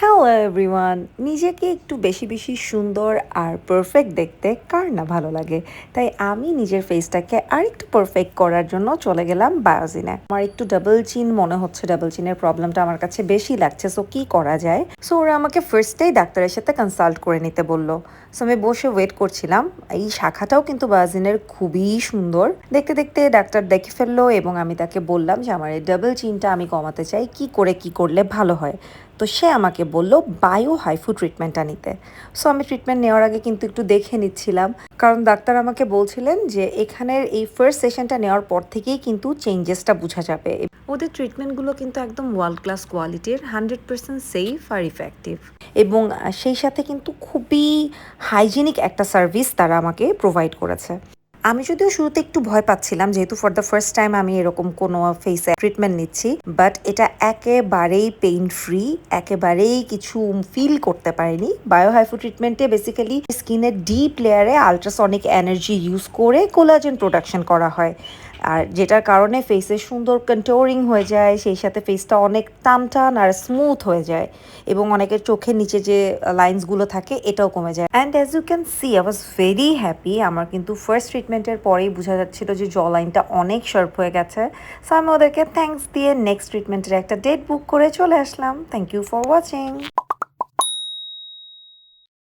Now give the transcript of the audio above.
Hello everyone, নিজেকে একটু বেশি বেশি সুন্দর আর পারফেক্ট দেখতে কার না ভালো লাগে। তাই আমি নিজের ফেসটাকে আর একটু পারফেক্ট করার জন্য চলে গেলাম বায়োজিনে। আমার একটু ডাবল চিন মনে হচ্ছে, ডাবল চিনের প্রবলেমটা আমার কাছে বেশি লাগছে। সো কি করা যায়? সো ওরা আমাকে ফার্স্টেই ডাক্তারের সাথে কনসাল্ট করে নিতে বললো। সো আমি বসে ওয়েট করছিলাম। এই শাখাটাও কিন্তু বায়োজিনের খুবই সুন্দর। দেখতে দেখতে ডাক্তার দেখে ফেললো এবং আমি তাকে বললাম যে আমার এই ডাবল চিনটা আমি কমাতে চাই, কি করলে ভালো হয়। তো সে আমাকে বলল বায়ো হাইফু ট্রিটমেন্টটা নিতে। সো আমি ট্রিটমেন্ট নেওয়ার আগে কিন্তু একটু দেখে নিচ্ছিলাম, কারণ ডাক্তার আমাকে বলছিলেন যে এখানের এই ফার্স্ট সেশনটা নেওয়ার পর থেকেই কিন্তু চেঞ্জেসটা বোঝা যাবে। ওদের ট্রিটমেন্টগুলো কিন্তু একদম ওয়ার্ল্ড ক্লাস কোয়ালিটির, 100% সেফ আর ইফেক্টিভ, এবং সেই সাথে কিন্তু খুবই হাইজিনিক একটা সার্ভিস তারা আমাকে প্রোভাইড করেছে। আমি যদিও শুরুতে একটু ভয় পাচ্ছিলাম, যেহেতু ফর দ্য ফার্স্ট টাইম আমি এরকম কোনো ফেসে ট্রিটমেন্ট নিচ্ছি, বাট এটা একেবারেই পেইন ফ্রি, একেবারেই কিছু ফিল করতে পারিনি। বায়োহাইফু ট্রিটমেন্টে বেসিক্যালি স্কিনের ডিপ লেয়ারে আলট্রাসনিক এনার্জি ইউজ করে কোলাজেন প্রোডাকশন করা হয়, আর যেটার কারণে ফেসে সুন্দর কন্ট্যুরিং হয়ে যায়, সেই সাথে ফেসটা অনেক টান আর স্মুথ হয়ে যায়, এবং অনেকের চোখের নিচে যে লাইন্সগুলো থাকে এটাও কমে যায়। And as you can see, I was very happy. আমার কিন্তু ফার্স্ট ট্রিটমেন্টের পরেই বোঝা যাচ্ছিল যে জ লাইনটা অনেক শার্প হয়ে গেছে। সো আমি ওদেরকে থ্যাঙ্কস দিয়ে নেক্সট ট্রিটমেন্টের একটা ডেট বুক করে চলে আসলাম। Thank you for watching.